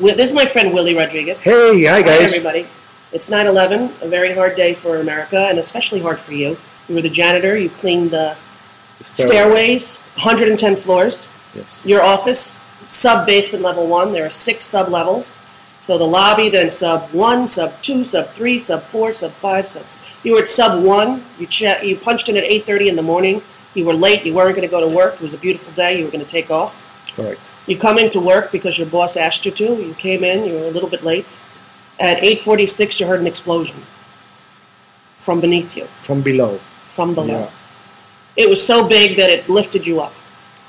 This is my friend Willie Rodriguez. Hey, hi guys. Hi everybody. It's 9/11, a very hard day for America, and especially hard for you. You were the janitor. You cleaned the stairways, 110 floors. Yes. Your office, sub-basement level 1. There are 6 sub-levels. So the lobby, then sub 1, sub 2, sub 3, sub 4, sub 5, subs. You were at sub 1. You punched in at 8:30 in the morning. You were late. You weren't going to go to work. It was a beautiful day. You were going to take off. Correct. You come into work because your boss asked you to. You came in. You were a little bit late. At 8:46, you heard an explosion from beneath you. From below. From below. Yeah. It was so big that it lifted you up.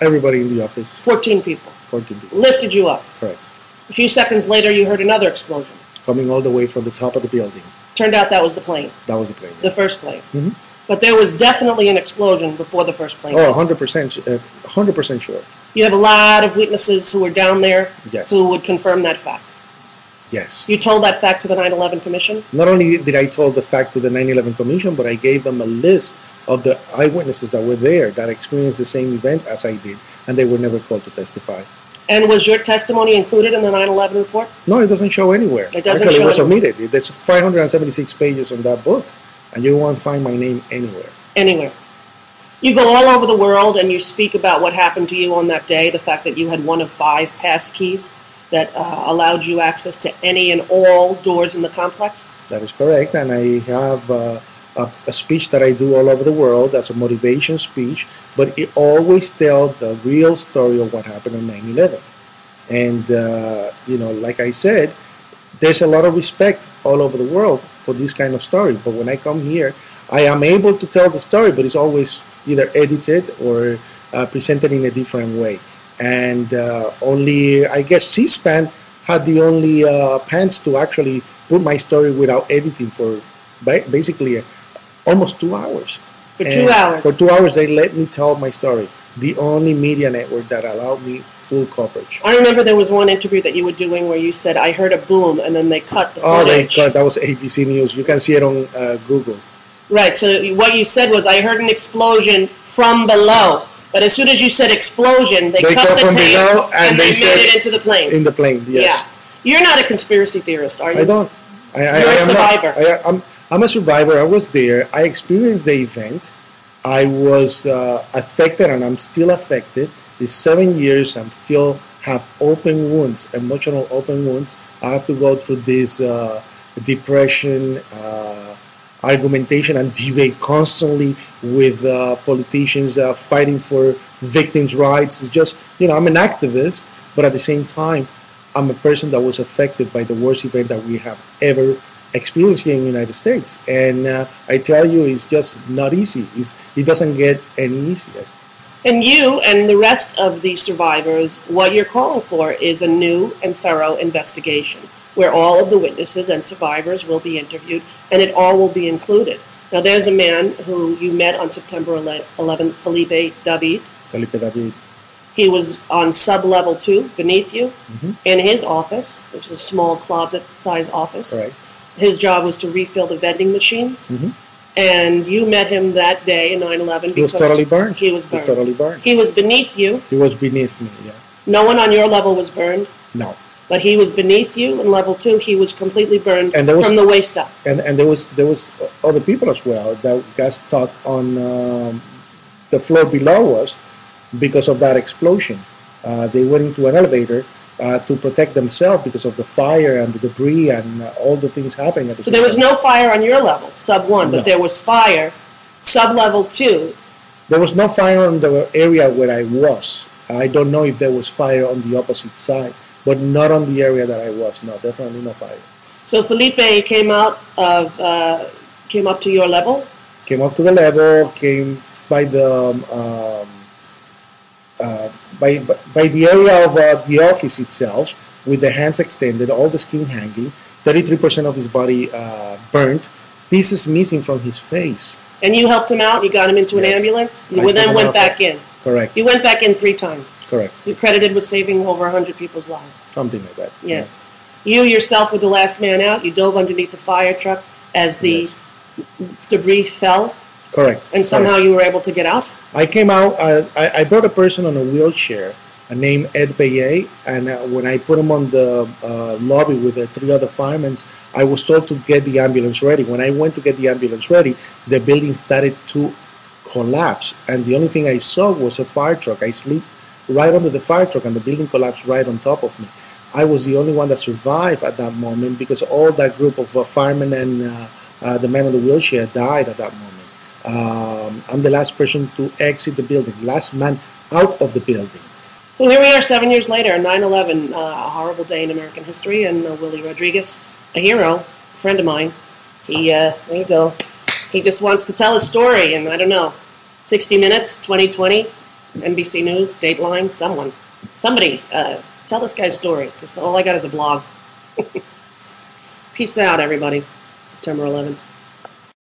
Everybody in the office. 14 people. 14 people. Lifted you up. Correct. A few seconds later, you heard another explosion. Coming all the way from the top of the building. Turned out that was the plane. That was the plane. The first plane. Mm-hmm. But there was definitely an explosion before the first plane. Oh, 100% sure. You have a lot of witnesses who were down there Yes. who would confirm that fact. Yes. You told that fact to the 9/11 Commission? Not only did I tell the fact to the 9/11 Commission, but I gave them a list of the eyewitnesses that were there that experienced the same event as I did, and they were never called to testify. And was your testimony included in the 9/11 report? No, it doesn't show anywhere. It doesn't Actually, show it was omitted. There's 576 pages on that book, and you won't find my name anywhere. Anywhere. You go all over the world and you speak about what happened to you on that day, the fact that you had one of 5 pass keys that allowed you access to any and all doors in the complex? That is correct, and I have a speech that I do all over the world as a motivation speech, but it always tells the real story of what happened on 9/11. And, like I said, there's a lot of respect all over the world for this kind of story, but when I come here, I am able to tell the story, but it's always either edited or presented in a different way. And only, I guess, C-SPAN had the only pants to actually put my story without editing for basically almost 2 hours. For 2 hours? For 2 hours, they let me tell my story. The only media network that allowed me full coverage. I remember there was one interview that you were doing where you said, I heard a boom, and then they cut the footage. Oh, they cut. That was ABC News. You can see it on Google. Right, so what you said was, I heard an explosion from below. But as soon as you said explosion, they cut the tape and they made it into the plane. In the plane, yes. Yeah. You're not a conspiracy theorist, are you? I don't. You're a survivor. I'm a survivor. I was there. I experienced the event. I was affected, and I'm still affected. It's 7 years. I'm still have open wounds, emotional open wounds. I have to go through this depression, argumentation and debate constantly with politicians fighting for victims' rights. It's just, I'm an activist, but at the same time, I'm a person that was affected by the worst event that we have ever experienced here in the United States. And I tell you, it's just not easy. It doesn't get any easier. And you and the rest of the survivors, what you're calling for is a new and thorough investigation, where all of the witnesses and survivors will be interviewed, and it all will be included. Now, there's a man who you met on September 11th, Felipe David. Felipe David. He was on sub-level 2, beneath you, in his office, which is a small closet-sized office. Right. His job was to refill the vending machines. And you met him that day in 9/11 because he was totally burned. He was burned. He was totally burned. He was beneath you. He was beneath me, yeah. No one on your level was burned. No. But he was beneath you in level 2. He was completely burned from the waist up. And there was other people as well that got stuck on the floor below us because of that explosion. They went into an elevator to protect themselves because of the fire and the debris and all the things happening at the same time. So there was no fire on your level, sub 1, but there was fire, sub level 2. There was no fire on the area where I was. I don't know if there was fire on the opposite side, but not on the area that I was. No, definitely no fire. So Felipe came up to your level? Came up to the level, came by the by the area of the office itself, with the hands extended, all the skin hanging, 33% of his body burnt, pieces missing from his face. And you helped him out? You got him into an ambulance? You then went back in? Correct. You went back in 3 times? Correct. You're credited with saving over 100 people's lives? Something like that. Yes. You yourself were the last man out. You dove underneath the fire truck as the debris fell? Correct. And somehow you were able to get out? I came out. I brought a person on a wheelchair named Ed Bayet, and when I put him on the lobby with the 3 other firemen, I was told to get the ambulance ready. When I went to get the ambulance ready, the building started to collapse, and the only thing I saw was a fire truck. I sleep right under the fire truck, and the building collapsed right on top of me. I was the only one that survived at that moment because all that group of firemen and the man in the wheelchair died at that moment. I'm the last person to exit the building, last man out of the building. So here we are 7 years later, 9/11, a horrible day in American history, and Willie Rodriguez, a hero, a friend of mine. There you go. He just wants to tell his story, and I don't know, 60 Minutes, 2020, NBC News, Dateline, somebody, tell this guy's story, because all I got is a blog. Peace out, everybody. September 11th.